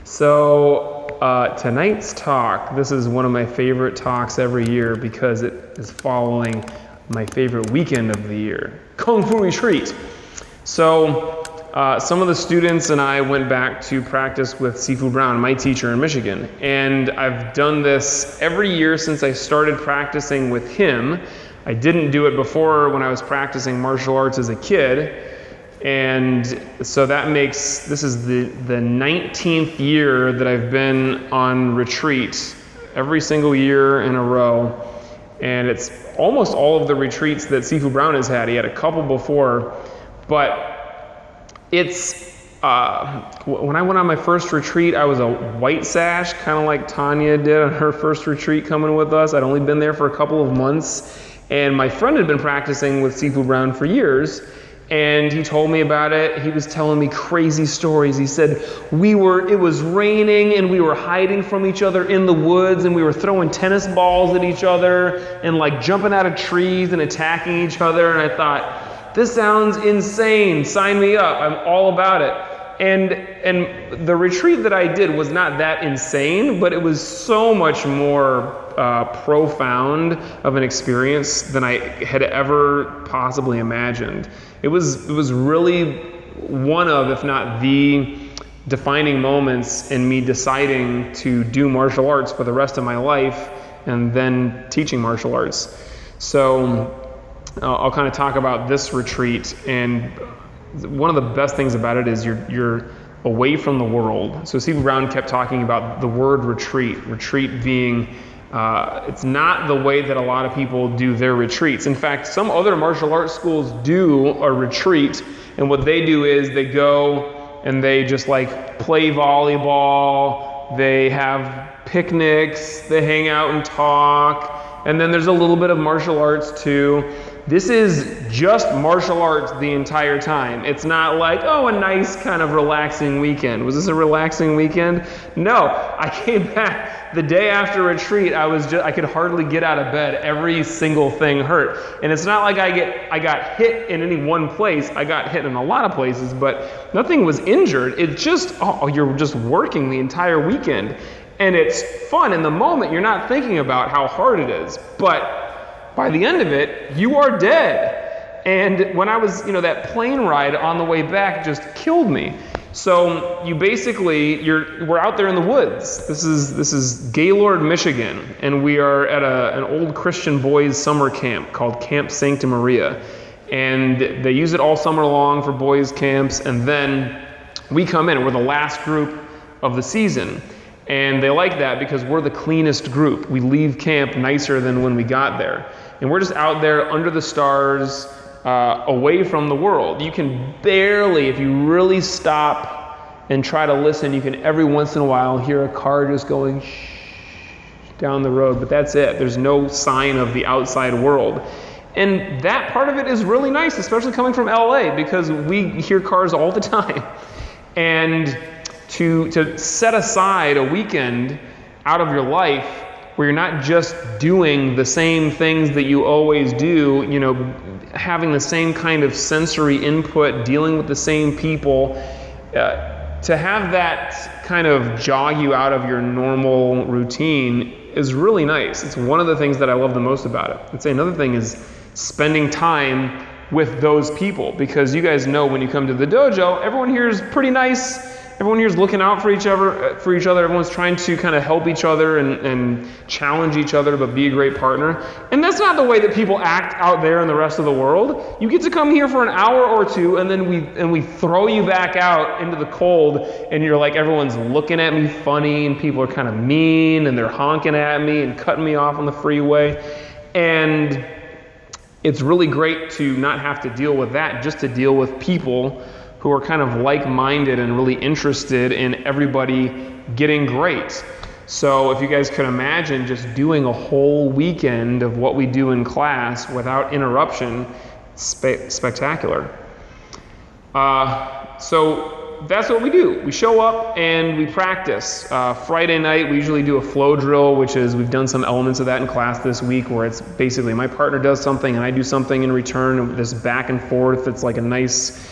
So tonight's talk, this is one of my favorite talks every year because it is following my favorite weekend of the year, Kung Fu Retreat. So some of the students and I went back to practice with Sifu Brown, my teacher in Michigan. And I've done this every year since I started practicing with him. I didn't do it before when I was practicing martial arts as a kid. And so that makes, this is the 19th year that I've been on retreat, every single year in a row. And it's almost all of the retreats that Sifu Brown has had. He had a couple before, but it's, when I went on my first retreat, I was a white sash, kind of like Tanya did on her first retreat coming with us. I'd only been there for a couple of months, and my friend had been practicing with Sifu Brown for years, and he told me about it. He was telling me crazy stories. He said, it was raining, and we were hiding from each other in the woods, and we were throwing tennis balls at each other, and like jumping out of trees and attacking each other, and I thought, this sounds insane. Sign me up. I'm all about it. And the retreat that I did was not that insane, but it was so much more profound of an experience than I had ever possibly imagined. It was really one of, if not the defining moments in me deciding to do martial arts for the rest of my life and then teaching martial arts. So I'll kind of talk about this retreat, and one of the best things about it is you're away from the world. So Sifu Brown kept talking about the word retreat being, it's not the way that a lot of people do their retreats. In fact, some other martial arts schools do a retreat, and what they do is they go and they just like play volleyball, they have picnics, they hang out and talk, and then there's a little bit of martial arts too. This is just martial arts the entire time. It's not like, oh, a nice kind of relaxing weekend. Was this a relaxing weekend? No, I came back the day after retreat. I could hardly get out of bed. Every single thing hurt. And it's not like I got hit in any one place. I got hit in a lot of places, but nothing was injured. It's just, you're just working the entire weekend. And it's fun in the moment. You're not thinking about how hard it is. But by the end of it, you are dead. And when I was, that plane ride on the way back just killed me. So you basically, we're out there in the woods. This is Gaylord, Michigan, and we are at an old Christian boys summer camp called Camp Sancta Maria. And they use it all summer long for boys camps, and then we come in, we're the last group of the season. And they like that because we're the cleanest group. We leave camp nicer than when we got there. And we're just out there under the stars, away from the world. You can barely, if you really stop and try to listen, you can every once in a while hear a car just going shh down the road, but that's it. There's no sign of the outside world. And that part of it is really nice, especially coming from LA, because we hear cars all the time. And to set aside a weekend out of your life where you're not just doing the same things that you always do, having the same kind of sensory input, dealing with the same people, to have that kind of jog you out of your normal routine is really nice. It's one of the things that I love the most about it. I'd say another thing is spending time with those people, because you guys know when you come to the dojo, everyone here is pretty nice. Everyone here is looking out for each other. Everyone's trying to kind of help each other and challenge each other, but be a great partner. And that's not the way that people act out there in the rest of the world. You get to come here for an hour or two, and then we throw you back out into the cold, and you're like, everyone's looking at me funny, and people are kind of mean, and they're honking at me and cutting me off on the freeway. And it's really great to not have to deal with that, just to deal with people who are kind of like-minded and really interested in everybody getting great. So if you guys could imagine just doing a whole weekend of what we do in class without interruption, spectacular. So that's what we do. We show up and we practice. Friday night, we usually do a flow drill, which is, we've done some elements of that in class this week, where it's basically my partner does something and I do something in return, and this back and forth. It's like a nice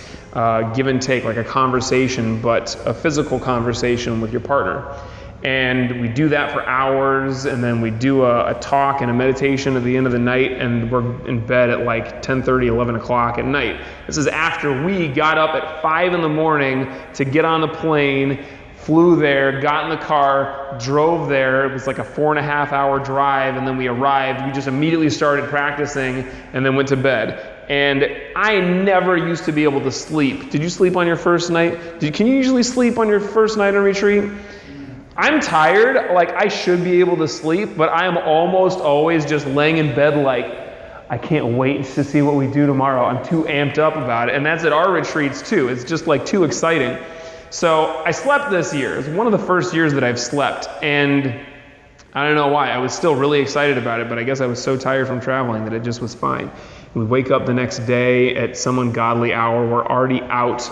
give and take, like a conversation, but a physical conversation with your partner. And we do that for hours, and then we do a talk and a meditation at the end of the night, and we're in bed at like 10:30, 11 o'clock at night. This is after we got up at 5 in the morning to get on the plane, flew there, got in the car, drove there. It was like a 4.5-hour drive, and then we arrived. We just immediately started practicing and then went to bed. And I never used to be able to sleep. Did you sleep on your first night? Can you usually sleep on your first night on retreat? I'm tired, like I should be able to sleep, but I am almost always just laying in bed like, I can't wait to see what we do tomorrow. I'm too amped up about it. And that's at our retreats too. It's just like too exciting. So I slept this year. It's one of the first years that I've slept. And I don't know why. I was still really excited about it, but I guess I was so tired from traveling that it just was fine. We wake up the next day at some ungodly hour. We're already out.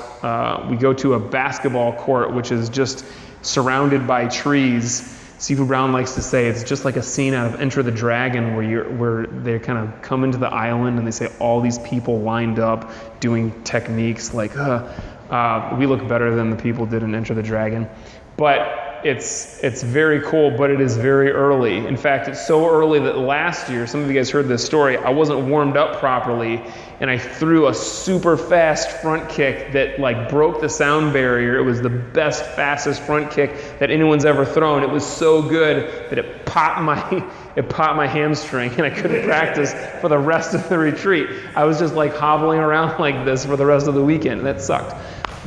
We go to a basketball court, which is just surrounded by trees. Seafood Brown likes to say it's just like a scene out of Enter the Dragon where they kind of come into the island and they say all these people lined up doing techniques like, we look better than the people did in Enter the Dragon. But it's very cool, but it is very early. In fact, it's so early that last year, some of you guys heard this story, I wasn't warmed up properly, and I threw a super fast front kick that like broke the sound barrier. It was the best, fastest front kick that anyone's ever thrown. It was so good that it popped my hamstring, and I couldn't practice for the rest of the retreat. I was just like hobbling around like this for the rest of the weekend. That sucked.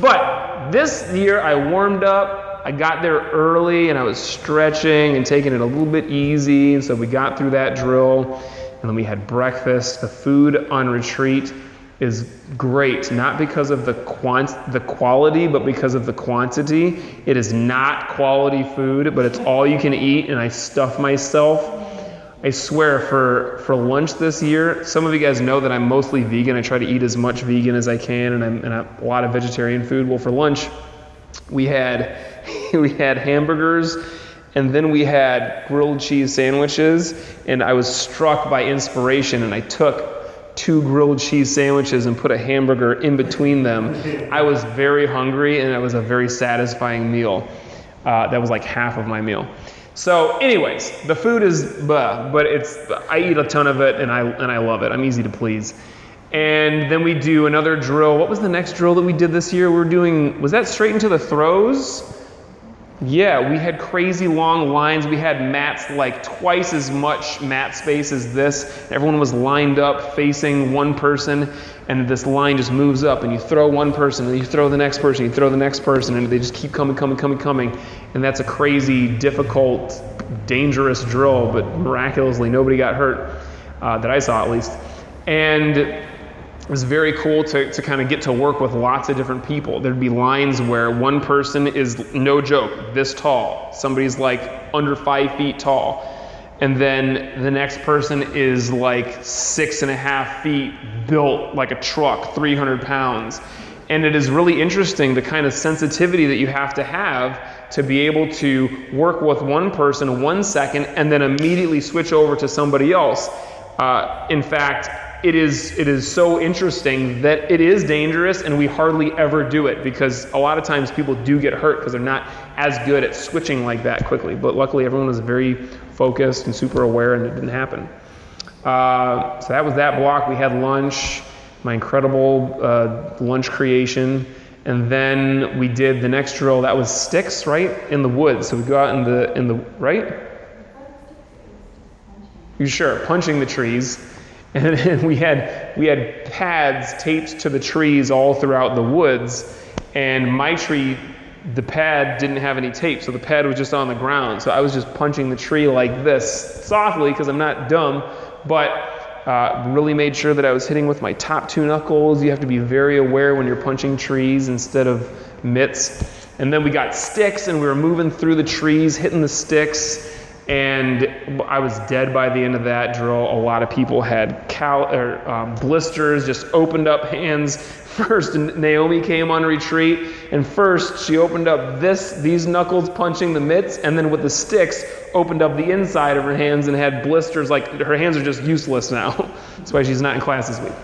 But this year I warmed up. I got there early and I was stretching and taking it a little bit easy, and so we got through that drill, and then we had breakfast. The food on retreat is great, not because of the quality, but because of the quantity. It is not quality food, but it's all you can eat, and I stuff myself. I swear, for lunch this year, some of you guys know that I'm mostly vegan. I try to eat as much vegan as I can, and a lot of vegetarian food. Well, for lunch, we had hamburgers, and then we had grilled cheese sandwiches, and I was struck by inspiration, and I took 2 grilled cheese sandwiches and put a hamburger in between them. I was very hungry, and it was a very satisfying meal. That was like half of my meal. So anyways, the food is but I eat a ton of it, and I love it. I'm easy to please. And then we do another drill. What was the next drill that we did this year? Was that straight into the throws? Yeah, we had crazy long lines. We had mats, like twice as much mat space as this. Everyone was lined up facing one person, and this line just moves up, and you throw one person, and you throw the next person, you throw the next person, and they just keep coming. And that's a crazy, difficult, dangerous drill, but miraculously nobody got hurt, that I saw at least. And it was very cool to kind of get to work with lots of different people. There'd be lines where one person is, no joke, this tall. Somebody's like under 5 feet tall. And then the next person is like 6.5 feet, built like a truck, 300 pounds. And it is really interesting, the kind of sensitivity that you have to be able to work with one person 1 second and then immediately switch over to somebody else. In fact, it is so interesting that it is dangerous, and we hardly ever do it because a lot of times people do get hurt because they're not as good at switching like that quickly. But luckily everyone was very focused and super aware, and it didn't happen. So that was that block. We had lunch, my incredible lunch creation, and then we did the next drill. That was sticks, right? In the woods. So we go out in the right? You sure? Punching the trees. And we had pads taped to the trees all throughout the woods, and my tree, the pad didn't have any tape, so the pad was just on the ground. So I was just punching the tree like this, softly, because I'm not dumb, but really made sure that I was hitting with my top 2 knuckles. You have to be very aware when you're punching trees instead of mitts. And then we got sticks, and we were moving through the trees, hitting the sticks. And I was dead by the end of that drill. A lot of people had blisters, just opened up hands. First, Naomi came on retreat, and first she opened up these knuckles punching the mitts, and then with the sticks opened up the inside of her hands and had blisters. Like, her hands are just useless now. That's why she's not in class this week.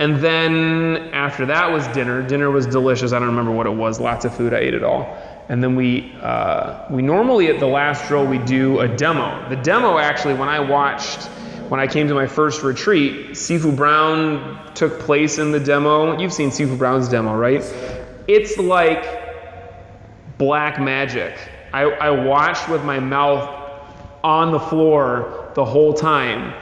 And then after that was dinner. Dinner was delicious. I don't remember what it was. Lots of food. I ate it all. And then we normally at the last drill we do a demo. The demo actually, when I came to my first retreat, Sifu Brown took place in the demo. You've seen Sifu Brown's demo, right? It's like black magic. I watched with my mouth on the floor the whole time,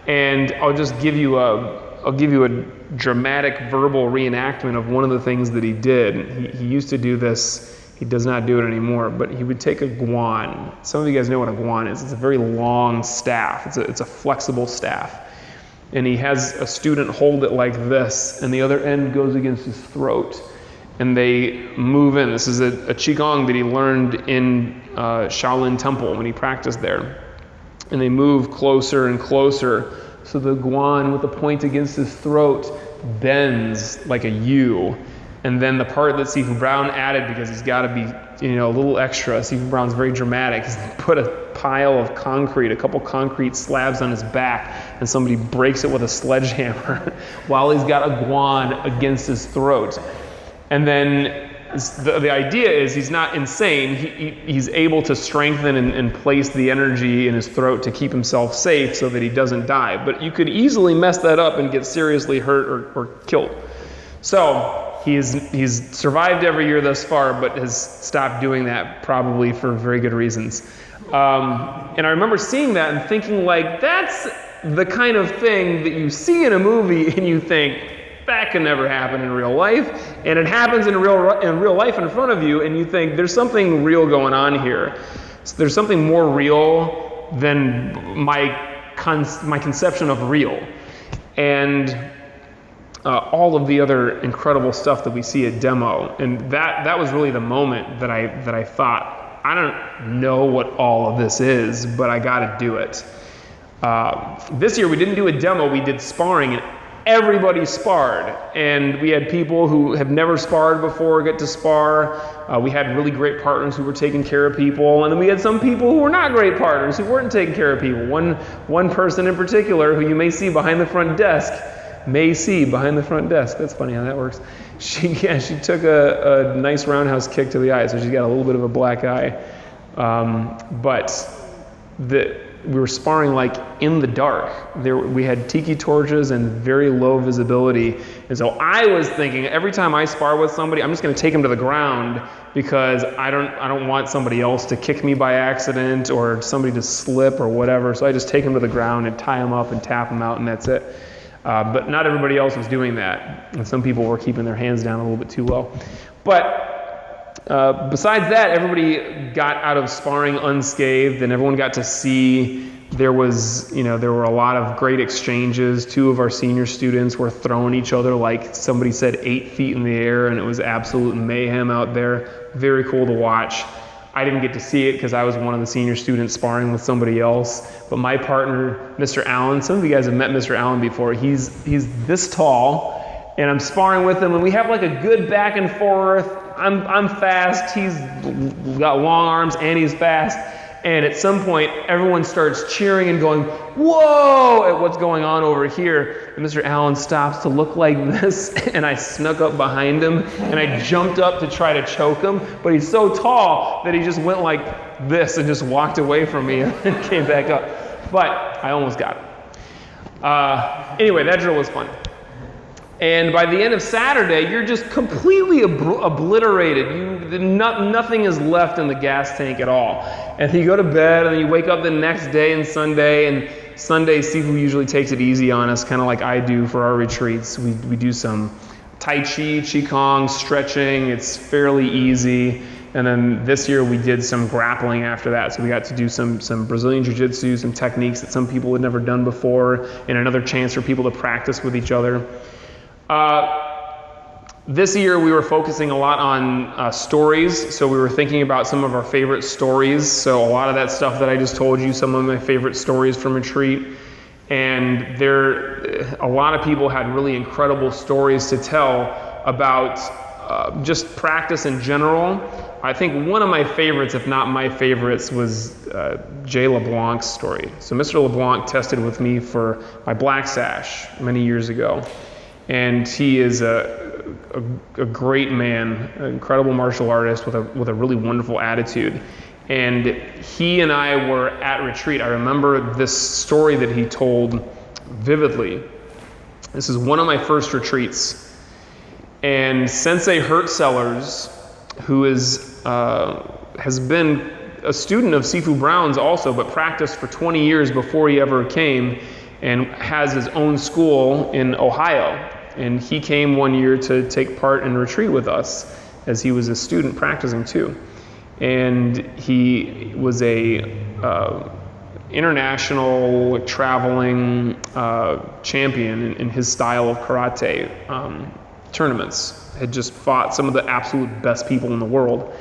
and I'll just give you a dramatic verbal reenactment of one of the things that he did. He used to do this. He does not do it anymore, but he would take a guan. Some of you guys know what a guan is. It's a very long staff. It's a flexible staff. And he has a student hold it like this, and the other end goes against his throat. And they move in. This is a Qigong that he learned in Shaolin Temple when he practiced there. And they move closer and closer. So the guan with the point against his throat bends like a U. And then the part that Sifu Brown added, because he's got to be, a little extra. Sifu Brown's very dramatic. He's put a pile of concrete, a couple concrete slabs on his back, and somebody breaks it with a sledgehammer while he's got a guan against his throat. And then the idea is he's not insane. He's able to strengthen and place the energy in his throat to keep himself safe so that he doesn't die. But you could easily mess that up and get seriously hurt or killed. So he's survived every year thus far, but has stopped doing that probably for very good reasons. And I remember seeing that and thinking, like, that's the kind of thing that you see in a movie and you think, that can never happen in real life. And it happens in real life in front of you, and you think, there's something real going on here. So there's something more real than my conception of real. And all of the other incredible stuff that we see at demo. And that was really the moment that I thought, I don't know what all of this is, but I got to do it. This year we didn't do a demo, we did sparring, and everybody sparred. And we had people who have never sparred before get to spar. We had really great partners who were taking care of people, and then we had some people who were not great partners who weren't taking care of people. One person in particular who you may see behind the front desk. That's funny how that works. She took a nice roundhouse kick to the eye, so she's got a little bit of a black eye. But we were sparring like in the dark. We had tiki torches and very low visibility. And so I was thinking, every time I spar with somebody, I'm just going to take them to the ground, because I don't want somebody else to kick me by accident or somebody to slip or whatever. So I just take them to the ground and tie them up and tap them out, and that's it. But not everybody else was doing that. And some people were keeping their hands down a little bit too low. But besides that, everybody got out of sparring unscathed, and everyone got to see there were a lot of great exchanges. Two of our senior students were throwing each other, like somebody said, 8 feet in the air, and it was absolute mayhem out there. Very cool to watch. I didn't get to see it because I was one of the senior students sparring with somebody else. But my partner, Mr. Allen, some of you guys have met Mr. Allen before. He's this tall, and I'm sparring with him, and we have like a good back and forth. I'm fast. He's got long arms, and he's fast. And at some point, everyone starts cheering and going, whoa, at what's going on over here. And Mr. Allen stops to look like this, and I snuck up behind him, and I jumped up to try to choke him, but he's so tall that he just went like this and just walked away from me and came back up. But I almost got him. Anyway, that drill was fun. And by the end of Saturday, you're just completely obliterated. Nothing is left in the gas tank at all. And you go to bed, and then you wake up the next day and Sunday Sifu usually takes it easy on us, kind of like I do for our retreats. We do some Tai Chi, Qigong, stretching. It's fairly easy. And then this year we did some grappling after that. So we got to do some Brazilian Jiu-Jitsu, some techniques that some people had never done before, and another chance for people to practice with each other. This year we were focusing a lot on stories, so we were thinking about some of our favorite stories. So a lot of that stuff that I just told you, some of my favorite stories from retreat, and a lot of people had really incredible stories to tell about just practice in general. I think one of my favorites, if not my favorites, was Jay LeBlanc's story. So Mr. LeBlanc tested with me for my Black Sash many years ago. And he is a great man, an incredible martial artist with a really wonderful attitude. And he and I were at retreat. I remember this story that he told vividly. This is one of my first retreats. And Sensei Hurtsellers, who has been a student of Sifu Brown's also, but practiced for 20 years before he ever came, and has his own school in Ohio. And he came one year to take part in retreat with us as he was a student practicing too. And he was a international traveling champion in his style of karate tournaments. Had just fought some of the absolute best people in the world,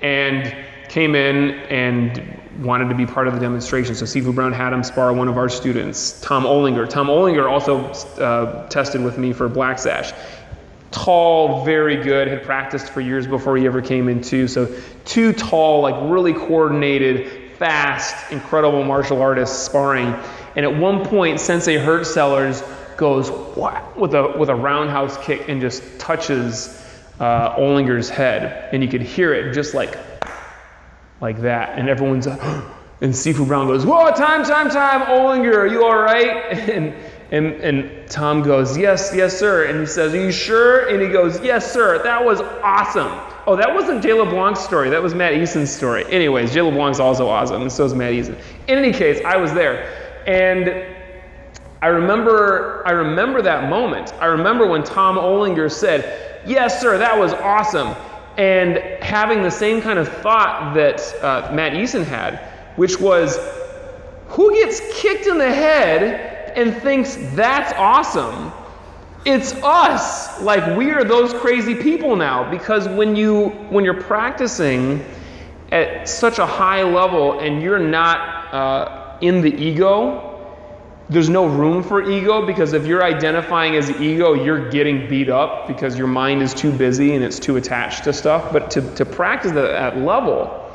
and came in and wanted to be part of the demonstration. So Sifu Brown had him spar one of our students, Tom Olinger. Tom Olinger also tested with me for Black Sash. Tall, very good, had practiced for years before he ever came in too. So two tall, like really coordinated, fast, incredible martial artists sparring. And at one point, Sensei Hurtsellers goes what with a roundhouse kick and just touches Olinger's head. And you could hear it just like that. And everyone's and Sifu Brown goes, "Whoa, time, Olinger, are you all right?" And Tom goes, yes, sir. And he says, "Are you sure?" And he goes, "Yes, sir. That was awesome." Oh, that wasn't Jay LeBlanc's story. That was Matt Eason's story. Anyways, Jay LeBlanc's also awesome, and so is Matt Eason. In any case, I was there. And I remember that moment. I remember when Tom Olinger said, "Yes, sir, that was awesome." And having the same kind of thought that Matt Eason had, which was, who gets kicked in the head and thinks that's awesome? It's us. Like, we are those crazy people now, because when you're practicing at such a high level and you're not in the ego, there's no room for ego, because if you're identifying as ego, you're getting beat up because your mind is too busy and it's too attached to stuff. But to practice at that level,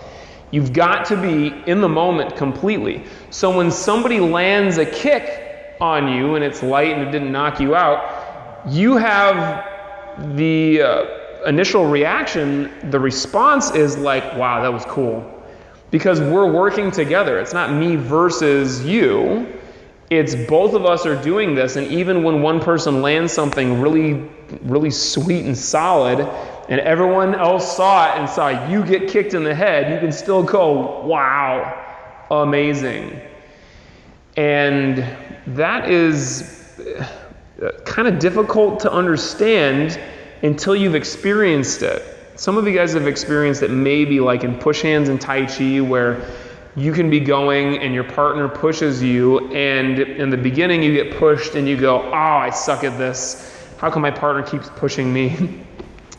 you've got to be in the moment completely. So when somebody lands a kick on you and it's light and it didn't knock you out, you have the initial reaction, the response is like, "Wow, that was cool." Because we're working together. It's not me versus you. It's both of us are doing this, and even when one person lands something really, really sweet and solid, and everyone else saw it and saw you get kicked in the head, you can still go, "Wow, amazing." And that is kind of difficult to understand until you've experienced it. Some of you guys have experienced it maybe like in push hands and Tai Chi, where you can be going and your partner pushes you, and in the beginning you get pushed and you go, "Oh, I suck at this. How come my partner keeps pushing me?"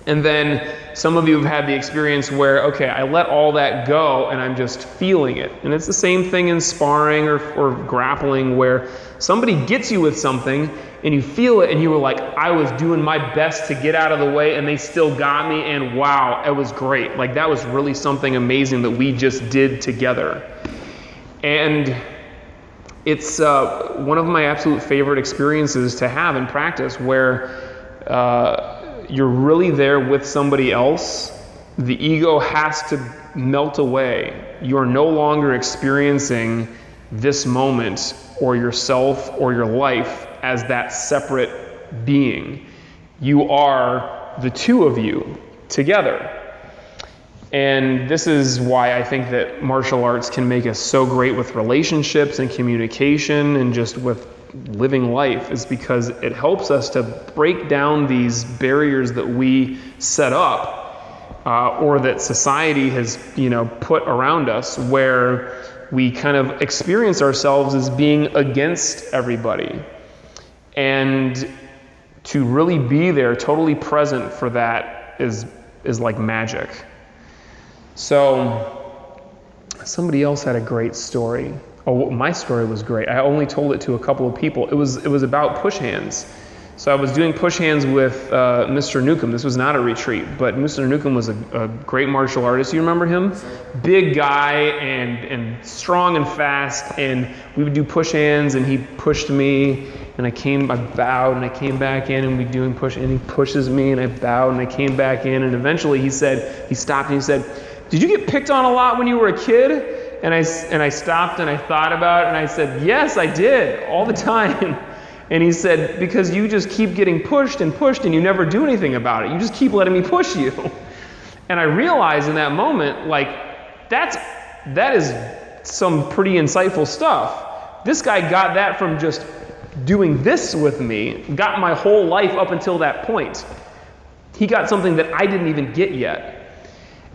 And then some of you have had the experience where, okay, I let all that go and I'm just feeling it. And it's the same thing in sparring or grappling, where somebody gets you with something and you feel it and you were like, "I was doing my best to get out of the way and they still got me, and wow, it was great. Like, that was really something amazing that we just did together." And it's one of my absolute favorite experiences to have in practice, where you're really there with somebody else. The ego has to melt away. You're no longer experiencing this moment or yourself or your life as that separate being. You are the two of you together. And this is why I think that martial arts can make us so great with relationships and communication and just with living life, is because it helps us to break down these barriers that we set up or that society has, put around us, where we kind of experience ourselves as being against everybody. And to really be there, totally present for that is like magic. So somebody else had a great story. Oh, my story was great. I only told it to a couple of people. It was about push hands. So I was doing push hands with Mr. Newcomb. This was not a retreat, but Mr. Newcomb was a great martial artist. You remember him? Big guy and strong and fast, and we would do push hands, and he pushed me, and I bowed, and I came back in, and we'd doing push, and he pushes me, and I bowed, and I came back in, and eventually he stopped, and he said, "Did you get picked on a lot when you were a kid?" And I stopped, and I thought about it, and I said, "Yes, I did, all the time." And he said, "Because you just keep getting pushed and pushed and you never do anything about it. You just keep letting me push you." And I realized in that moment, like, that is some pretty insightful stuff. This guy got that from just doing this with me, got my whole life up until that point. He got something that I didn't even get yet.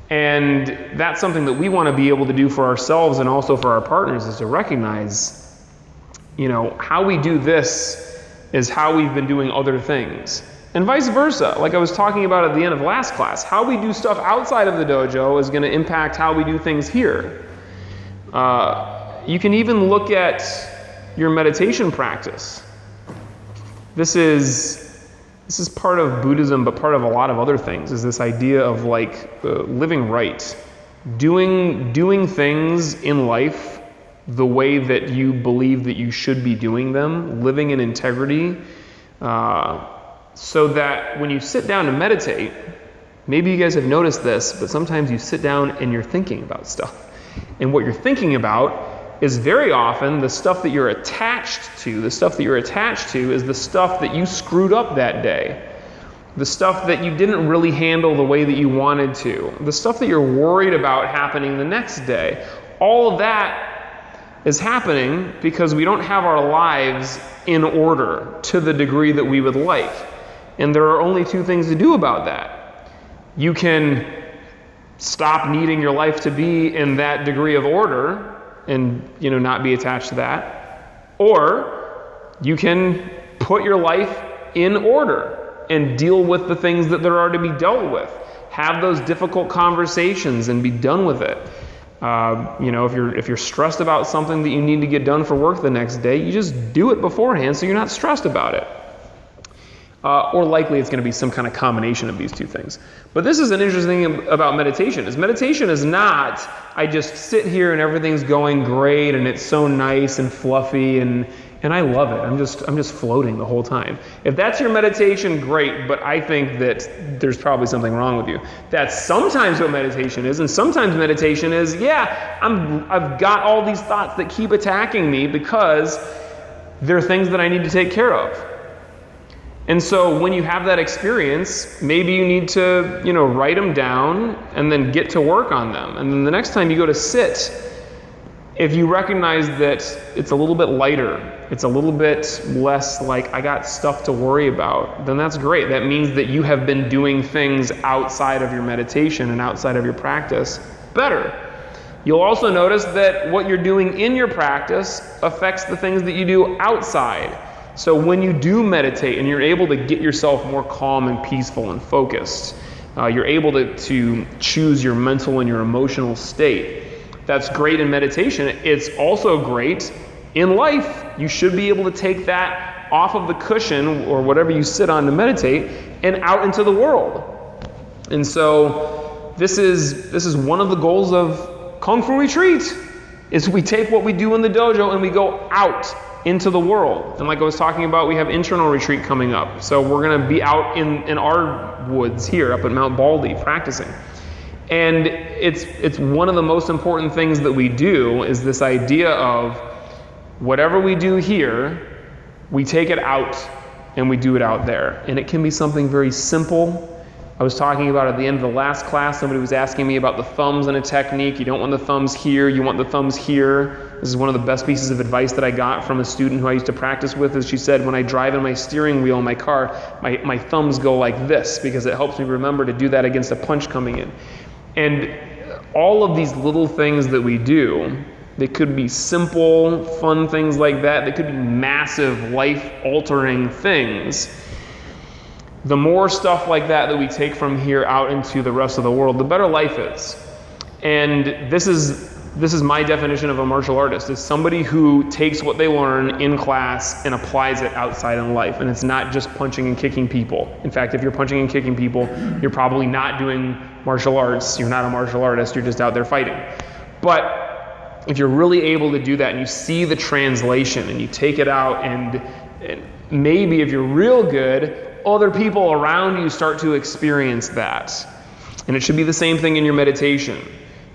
And that's something that we want to be able to do for ourselves and also for our partners, is to recognize, how we do this is how we've been doing other things. And vice versa, like I was talking about at the end of last class, how we do stuff outside of the dojo is going to impact how we do things here. You can even look at your meditation practice. This is part of Buddhism, but part of a lot of other things, is this idea of living right. Doing things in life the way that you believe that you should be doing them, living in integrity, so that when you sit down to meditate, maybe you guys have noticed this, but sometimes you sit down and you're thinking about stuff. And what you're thinking about is very often the stuff that you're attached to. The stuff that you're attached to is the stuff that you screwed up that day. The stuff that you didn't really handle the way that you wanted to. The stuff that you're worried about happening the next day. All of that is happening because we don't have our lives in order to the degree that we would like. And there are only two things to do about that. You can stop needing your life to be in that degree of order and not be attached to that. Or you can put your life in order and deal with the things that there are to be dealt with. Have those difficult conversations and be done with it. If you're stressed about something that you need to get done for work the next day, you just do it beforehand so you're not stressed about it. Or likely it's going to be some kind of combination of these two things. But this is an interesting thing about meditation. Meditation is not, I just sit here and everything's going great and it's so nice and fluffy and I love it. I'm just floating the whole time. If that's your meditation, great, but I think that there's probably something wrong with you. That's sometimes what meditation is, and sometimes meditation is, I've got all these thoughts that keep attacking me because they're things that I need to take care of. And so when you have that experience, maybe you need to, write them down and then get to work on them. And then the next time you go to sit, if you recognize that it's a little bit lighter, it's a little bit less like I got stuff to worry about, then that's great. That means that you have been doing things outside of your meditation and outside of your practice better. You'll also notice that what you're doing in your practice affects the things that you do outside. So when you do meditate and you're able to get yourself more calm and peaceful and focused, you're able to choose your mental and your emotional state. That's great in meditation. It's also great in life. You should be able to take that off of the cushion or whatever you sit on to meditate and out into the world. And so this is one of the goals of Kung Fu Retreat, is we take what we do in the dojo and we go out into the world. And like I was talking about, we have internal retreat coming up. So we're going to be out in our woods here up at Mount Baldy practicing. And it's one of the most important things that we do is this idea of whatever we do here, we take it out and we do it out there. And it can be something very simple. I was talking about at the end of the last class, somebody was asking me about the thumbs in a technique. You don't want the thumbs here, you want the thumbs here. This is one of the best pieces of advice that I got from a student who I used to practice with, is she said, when I drive in my steering wheel in my car, my thumbs go like this because it helps me remember to do that against a punch coming in. And all of these little things that we do, they could be simple, fun things like that. They could be massive, life-altering things. The more stuff like that we take from here out into the rest of the world, the better life is. And this is this is my definition of a martial artist. It's somebody who takes what they learn in class and applies it outside in life. And it's not just punching and kicking people. In fact, if you're punching and kicking people, you're probably not doing martial arts. You're not a martial artist. You're just out there fighting. But if you're really able to do that and you see the translation and you take it out and maybe if you're real good, other people around you start to experience that. And it should be the same thing in your meditation.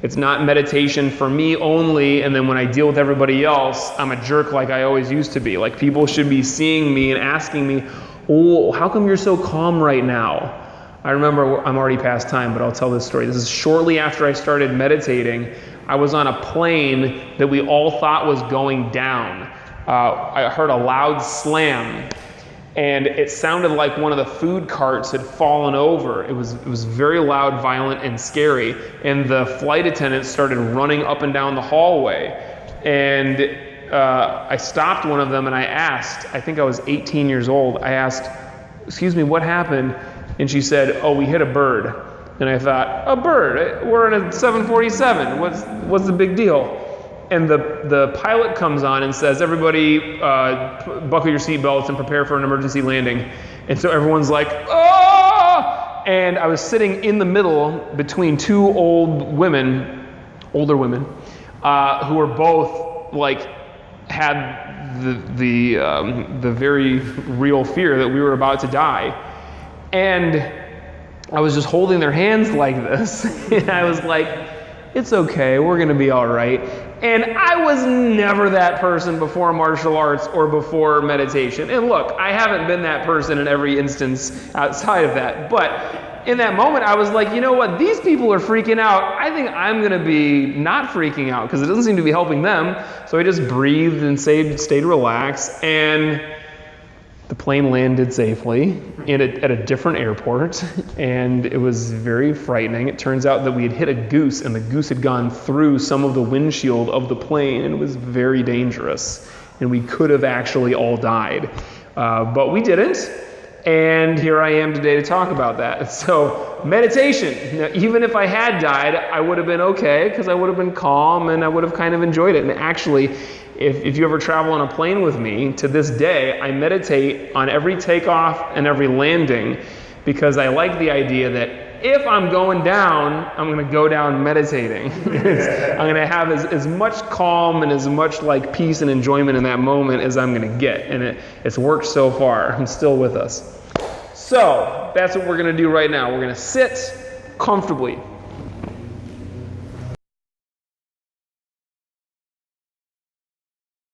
It's not meditation for me only, and then when I deal with everybody else, I'm a jerk like I always used to be. Like, people should be seeing me and asking me, oh, how come you're so calm right now? I remember, I'm already past time, but I'll tell this story. This is shortly after I started meditating. I was on a plane that we all thought was going down. I heard a loud slam, and it sounded like one of the food carts had fallen over. It was very loud, violent, and scary. And the flight attendants started running up and down the hallway. And I stopped one of them and I asked, I think I was 18 years old, I asked, excuse me, what happened? And she said, oh, we hit a bird. And I thought, a bird? We're in a 747. What's the big deal? And the pilot comes on and says, everybody buckle your seatbelts and prepare for an emergency landing. And so everyone's like, oh! And I was sitting in the middle between two older women, who were both like, had the very real fear that we were about to die. And I was just holding their hands like this. And I was like, it's okay, we're gonna be all right. And I was never that person before martial arts or before meditation. And look, I haven't been that person in every instance outside of that. But in that moment, I was like, you know what? These people are freaking out. I think I'm going to be not freaking out because it doesn't seem to be helping them. So I just breathed and stayed relaxed. And the plane landed safely at a different airport, and it was very frightening. It turns out that we had hit a goose, and the goose had gone through some of the windshield of the plane, and it was very dangerous. And we could have actually all died. But we didn't, and here I am today to talk about that. So, meditation. Now, even if I had died, I would have been okay, because I would have been calm, and I would have kind of enjoyed it. And actually, if you ever travel on a plane with me, to this day, I meditate on every takeoff and every landing because I like the idea that if I'm going down, I'm going to go down meditating. I'm going to have as much calm and as much like peace and enjoyment in that moment as I'm going to get. And it's worked so far. I'm still with us. So that's what we're going to do right now. We're going to sit comfortably.